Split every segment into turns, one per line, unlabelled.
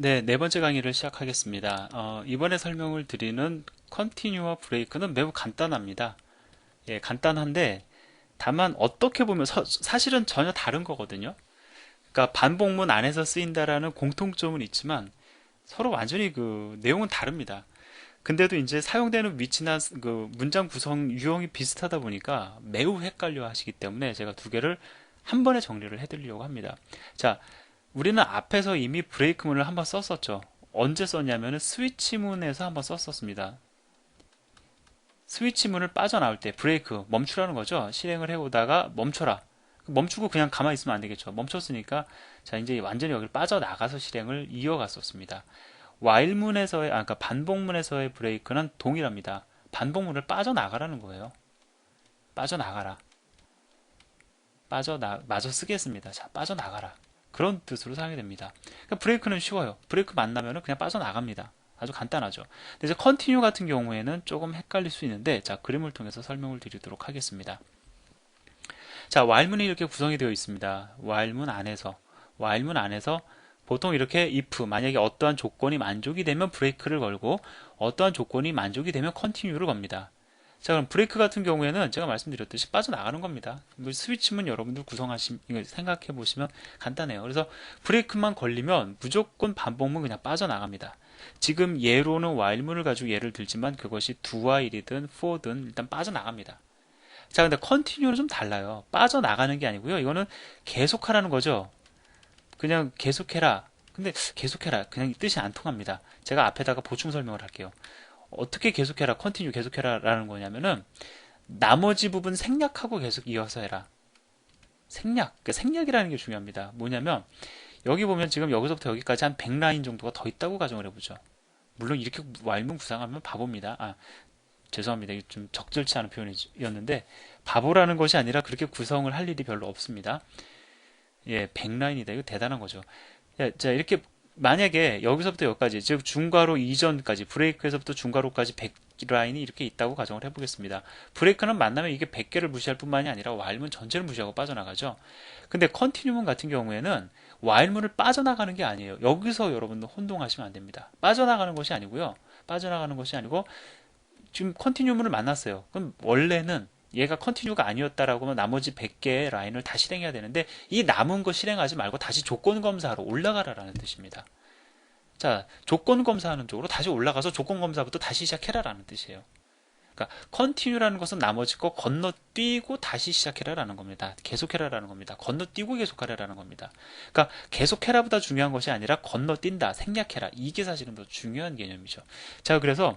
네, 네 번째 강의를 시작하겠습니다. 이번에 설명을 드리는 컨티뉴어 브레이크는 매우 간단합니다. 예, 간단한데 다만 어떻게 보면 사실은 전혀 다른 거거든요. 그러니까 반복문 안에서 쓰인다라는 공통점은 있지만 서로 완전히 그 내용은 다릅니다. 근데도 이제 사용되는 위치나 그 문장 구성 유형이 비슷하다 보니까 매우 헷갈려 하시기 때문에 제가 두 개를 한 번에 정리를 해드리려고 합니다. 자, 우리는 앞에서 이미 브레이크문을 한번 썼었죠. 언제 썼냐면은 스위치문에서 한번 썼었습니다. 스위치문을 빠져나올 때 브레이크 멈추라는 거죠. 실행을 해오다가 멈춰라. 멈추고 그냥 가만히 있으면 안 되겠죠. 멈췄으니까 자 이제 완전히 여기를 빠져나가서 실행을 이어갔었습니다. while문에서의 그러니까 반복문에서의 브레이크는 동일합니다. 반복문을 빠져나가라는 거예요. 빠져나가라. 마저 쓰겠습니다. 자, 빠져나가라. 그런 뜻으로 사용이 됩니다. 그러니까 브레이크는 쉬워요. 브레이크 만나면은 그냥 빠져나갑니다. 아주 간단하죠. 근데 이제 컨티뉴 같은 경우에는 조금 헷갈릴 수 있는데, 자, 그림을 통해서 설명을 드리도록 하겠습니다. 자, while문이 이렇게 구성이 되어 있습니다. while문 안에서 보통 이렇게 if, 만약에 어떠한 조건이 만족이 되면 브레이크를 걸고, 어떠한 조건이 만족이 되면 컨티뉴를 겁니다. 자, 그럼 브레이크 같은 경우에는 제가 말씀드렸듯이 빠져나가는 겁니다. 스위치문 여러분들 이거 생각해 보시면 간단해요. 그래서 브레이크만 걸리면 무조건 반복문 그냥 빠져나갑니다. 지금 예로는 while문을 가지고 예를 들지만 그것이 do while이든 for든 일단 빠져나갑니다. 자, 근데 continue는 좀 달라요. 빠져나가는 게 아니고요. 이거는 계속하라는 거죠. 그냥 계속해라. 근데 계속해라. 그냥 뜻이 안 통합니다. 제가 앞에다가 보충 설명을 할게요. 어떻게 계속해라, 컨티뉴 계속해라라는 거냐면은 나머지 부분 생략하고 계속 이어서 해라. 그러니까 생략이라는 게 중요합니다. 뭐냐면 여기 보면 지금 여기서부터 여기까지 한 100라인 정도가 더 있다고 가정을 해보죠. 물론 이렇게 왈문 구상하면 바보입니다. 죄송합니다. 이게 좀 적절치 않은 표현이었는데 바보라는 것이 아니라 그렇게 구성을 할 일이 별로 없습니다. 예, 100라인이다. 이거 대단한 거죠. 자, 이렇게 만약에 여기서부터 여기까지, 즉 중괄호 이전까지, 브레이크에서부터 중괄호까지 100라인이 이렇게 있다고 가정을 해보겠습니다. 브레이크는 만나면 이게 100개를 무시할 뿐만이 아니라 while문 전체를 무시하고 빠져나가죠. 근데 컨티뉴문 같은 경우에는 while문을 빠져나가는 게 아니에요. 여기서 여러분들 혼동하시면 안 됩니다. 빠져나가는 것이 아니고요. 빠져나가는 것이 아니고 지금 컨티뉴문을 만났어요. 그럼 원래는 얘가 컨티뉴가 아니었다라고 하면 나머지 100개의 라인을 다 실행해야 되는데 이 남은 거 실행하지 말고 다시 조건 검사하러 올라가라라는 뜻입니다. 자, 조건 검사하는 쪽으로 다시 올라가서 조건 검사부터 다시 시작해라라는 뜻이에요. 그러니까 컨티뉴라는 것은 나머지 거 건너뛰고 다시 시작해라라는 겁니다. 계속해라라는 겁니다. 건너뛰고 계속하라라는 겁니다. 그러니까 계속해라보다 중요한 것이 아니라 건너뛴다, 생략해라. 이게 사실은 더 중요한 개념이죠. 자, 그래서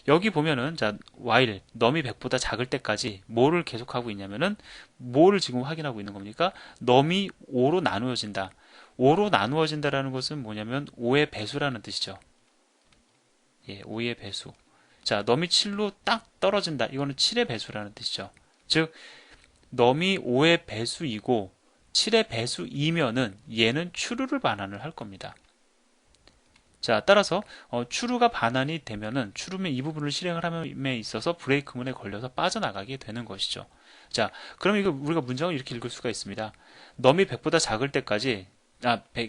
여기 보면은 자, while num이 100보다 작을 때까지 뭐를 계속하고 있냐면은 뭐를 지금 확인하고 있는 겁니까? num이 5로 나누어진다. 5로 나누어진다라는 것은 뭐냐면 5의 배수라는 뜻이죠. 예, 5의 배수. 자, 넘이 7로 딱 떨어진다. 이거는 7의 배수라는 뜻이죠. 즉, 넘이 5의 배수이고 7의 배수이면은 얘는 추루를 반환을 할 겁니다. 자, 따라서 추루가 반환이 되면은 추루면 이 부분을 실행을 함에 있어서 브레이크문에 걸려서 빠져나가게 되는 것이죠. 자, 그럼 이거 우리가 문장을 이렇게 읽을 수가 있습니다. 넘이 100보다 작을 때까지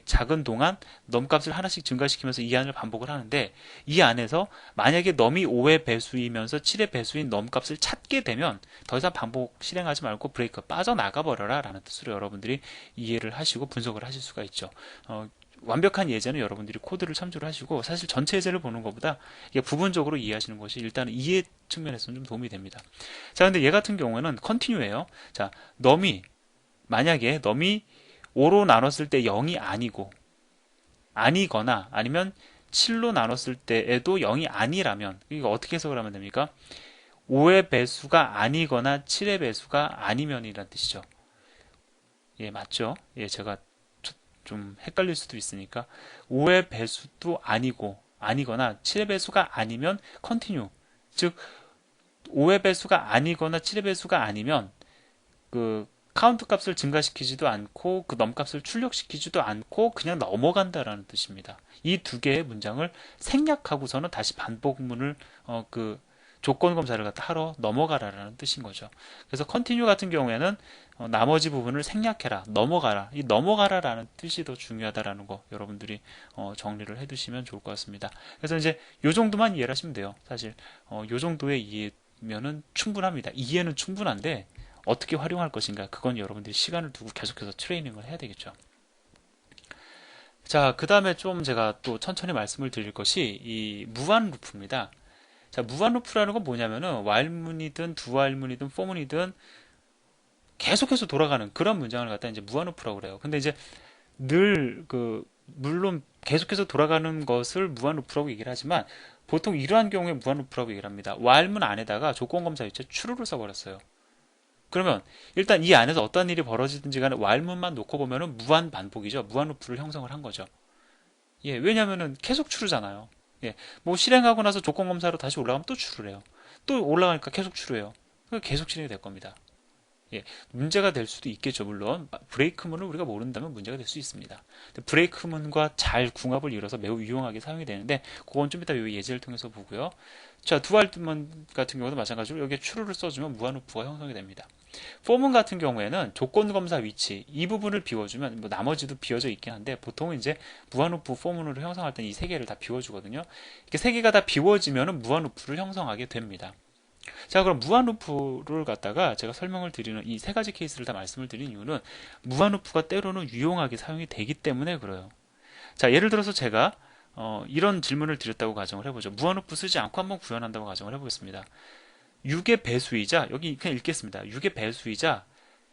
작은 동안 넘값을 하나씩 증가시키면서 이 안을 반복을 하는데 이 안에서 만약에 넘이 5의 배수이면서 7의 배수인 넘값을 찾게 되면 더 이상 반복 실행하지 말고 브레이크 빠져나가 버려라 라는 뜻으로 여러분들이 이해를 하시고 분석을 하실 수가 있죠. 완벽한 예제는 여러분들이 코드를 참조를 하시고 사실 전체 예제를 보는 것보다 이게 부분적으로 이해하시는 것이 일단은 이해 측면에서는 좀 도움이 됩니다. 자, 근데 얘 같은 경우에는 컨티뉴예요. 자, 만약에 넘이 5로 나눴을 때 0이 아니거나 아니면 7로 나눴을 때에도 0이 아니라면 이거 어떻게 해석을 하면 됩니까? 5의 배수가 아니거나 7의 배수가 아니면이란 뜻이죠. 예, 맞죠? 예, 제가 좀 헷갈릴 수도 있으니까 5의 배수도 아니거나 7의 배수가 아니면 컨티뉴. 즉 5의 배수가 아니거나 7의 배수가 아니면 그 카운트 값을 증가시키지도 않고 그 넘값을 출력시키지도 않고 그냥 넘어간다라는 뜻입니다. 이 두 개의 문장을 생략하고서는 다시 반복문을 조건 검사를 갖다 하러 넘어가라라는 뜻인 거죠. 그래서 continue 같은 경우에는 나머지 부분을 생략해라, 넘어가라. 이 넘어가라라는 뜻이 더 중요하다라는 거 여러분들이 정리를 해두시면 좋을 것 같습니다. 그래서 이제 요 정도만 이해를 하시면 돼요. 사실 요 정도의 이해면은 충분합니다. 이해는 충분한데 어떻게 활용할 것인가, 그건 여러분들이 시간을 두고 계속해서 트레이닝을 해야 되겠죠. 자, 그 다음에 좀 제가 또 천천히 말씀을 드릴 것이 이 무한 루프입니다. 자, 무한 루프라는 건 뭐냐면은 while문이든 dowhile문이든 for문이든 계속해서 돌아가는 그런 문장을 갖다 이제 무한 루프라고 그래요. 근데 이제 늘 물론 계속해서 돌아가는 것을 무한 루프라고 얘기를 하지만 보통 이러한 경우에 무한 루프라고 얘기를 합니다. while문 안에다가 조건 검사 위치에 true를 써버렸어요. 그러면 일단 이 안에서 어떤 일이 벌어지든지 간에 while문만 놓고 보면은 무한 반복이죠. 무한 루프를 형성을 한 거죠. 예, 왜냐면은 계속 추르잖아요. 예, 뭐 실행하고 나서 조건 검사로 다시 올라가면 또 추르래요. 또 올라가니까 계속 추르해요. 계속 진행이 될 겁니다. 예, 문제가 될 수도 있겠죠. 물론 브레이크문을 우리가 모른다면 문제가 될 수 있습니다. 브레이크문과 잘 궁합을 이뤄서 매우 유용하게 사용이 되는데 그건 좀 이따 이 예제를 통해서 보고요. 자, 두알문 같은 경우도 마찬가지로 여기에 true를 써주면 무한 루프가 형성이 됩니다. for문 같은 경우에는 조건 검사 위치 이 부분을 비워주면 뭐 나머지도 비워져 있긴 한데 보통은 이제 무한 루프 for문으로 형성할 때 이 세 개를 다 비워주거든요. 이렇게 세 개가 다 비워지면 무한 루프를 형성하게 됩니다. 자, 그럼 무한 루프를 갖다가 제가 설명을 드리는 이 세 가지 케이스를 다 말씀을 드린 이유는 무한 루프가 때로는 유용하게 사용이 되기 때문에 그래요. 자, 예를 들어서 제가 이런 질문을 드렸다고 가정을 해보죠. 무한 루프 쓰지 않고 한번 구현한다고 가정을 해보겠습니다. 6의 배수이자, 여기 그냥 읽겠습니다. 6의 배수이자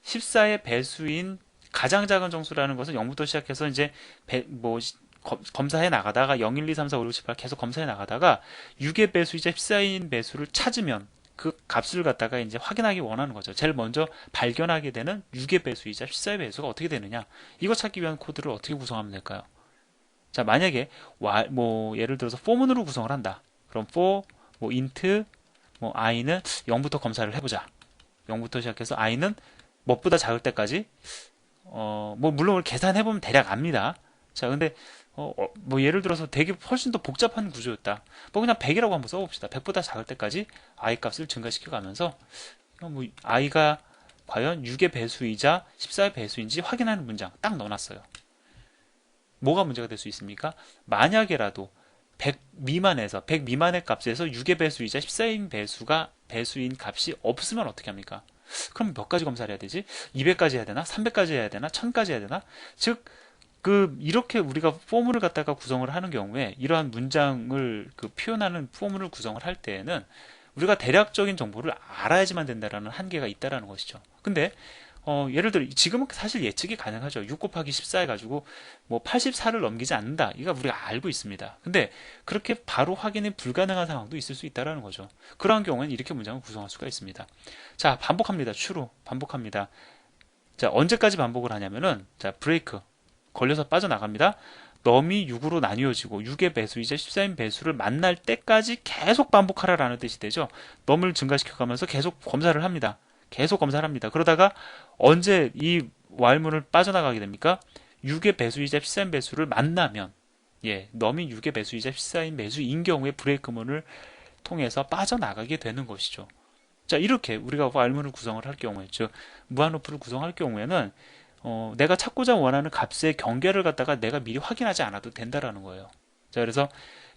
14의 배수인 가장 작은 정수라는 것은 0부터 시작해서 이제 검사해 나가다가 0, 1, 2, 3, 4, 5, 6, 7, 8 계속 검사해 나가다가 6의 배수이자 14인 배수를 찾으면 그 값을 갖다가 이제 확인하기 원하는 거죠. 제일 먼저 발견하게 되는 6의 배수이자 14의 배수가 어떻게 되느냐. 이거 찾기 위한 코드를 어떻게 구성하면 될까요? 자, 만약에 예를 들어서 for문으로 구성을 한다. 그럼 for int i는 0부터 검사를 해보자. 0부터 시작해서 i는 뭐보다 작을 때까지 물론 계산해보면 대략 압니다. 자, 근데 예를 들어서 되게 훨씬 더 복잡한 구조였다. 그냥 100이라고 한번 써봅시다. 100보다 작을 때까지 i 값을 증가시켜 가면서 i가 과연 6의 배수이자 14의 배수인지 확인하는 문장 딱 넣어놨어요. 뭐가 문제가 될 수 있습니까? 만약에라도 100 미만의 값에서 6의 배수이자 14인 배수인 값이 없으면 어떻게 합니까? 그럼 몇 가지 검사를 해야 되지? 200까지 해야 되나? 300까지 해야 되나? 1000까지 해야 되나? 즉, 이렇게 우리가 포문을 갖다가 구성을 하는 경우에 이러한 문장을 표현하는 포문을 구성을 할 때에는 우리가 대략적인 정보를 알아야지만 된다라는 한계가 있다라는 것이죠. 근데 예를 들어 지금은 사실 예측이 가능하죠. 6 곱하기 14 해가지고 84를 넘기지 않는다. 이거 우리가 알고 있습니다. 근데 그렇게 바로 확인이 불가능한 상황도 있을 수 있다라는 거죠. 그러한 경우에는 이렇게 문장을 구성할 수가 있습니다. 자, 반복합니다. 추로 반복합니다. 자, 언제까지 반복을 하냐면은 자, 브레이크 걸려서 빠져나갑니다. 넘이 6으로 나뉘어지고 6의 배수이자 14인 배수를 만날 때까지 계속 반복하라라는 뜻이 되죠. 넘을 증가시켜가면서 계속 검사를 합니다. 계속 검사를 합니다. 그러다가 언제 이 while문을 빠져나가게 됩니까? 6의 배수이자 14인 배수를 만나면 넘이 6의 배수이자 14인 배수인 경우에 브레이크문을 통해서 빠져나가게 되는 것이죠. 자, 이렇게 우리가 while문을 구성을 할 경우에 즉 무한루프를 구성할 경우에는 내가 찾고자 원하는 값의 경계를 갖다가 내가 미리 확인하지 않아도 된다라는 거예요. 자, 그래서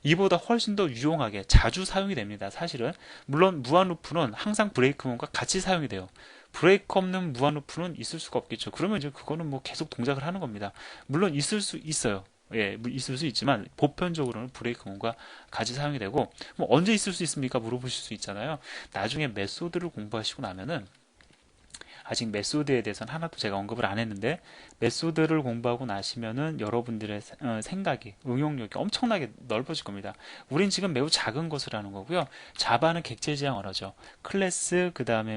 이보다 훨씬 더 유용하게 자주 사용이 됩니다. 사실은 물론 무한루프는 항상 브레이크문과 같이 사용이 돼요. 브레이크 없는 무한루프는 있을 수가 없겠죠. 그러면 이제 그거는 계속 동작을 하는 겁니다. 물론 있을 수 있어요. 예, 있을 수 있지만 보편적으로는 브레이크문과 같이 사용이 되고 언제 있을 수 있습니까? 물어보실 수 있잖아요. 나중에 메소드를 공부하시고 나면은 아직 메소드에 대해서는 하나도 제가 언급을 안 했는데 메소드를 공부하고 나시면은 여러분들의 생각이 응용력이 엄청나게 넓어질 겁니다. 우린 지금 매우 작은 것을 하는 거고요. 자바는 객체 지향 언어죠. 클래스 그 다음에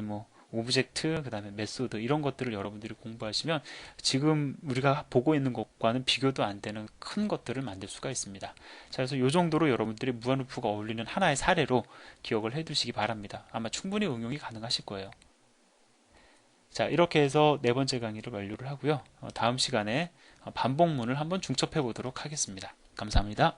오브젝트 그 다음에 메소드 이런 것들을 여러분들이 공부하시면 지금 우리가 보고 있는 것과는 비교도 안 되는 큰 것들을 만들 수가 있습니다. 자, 그래서 이 정도로 여러분들이 무한루프가 어울리는 하나의 사례로 기억을 해 두시기 바랍니다. 아마 충분히 응용이 가능하실 거예요. 자, 이렇게 해서 네 번째 강의를 완료를 하고요. 다음 시간에 반복문을 한번 중첩해 보도록 하겠습니다. 감사합니다.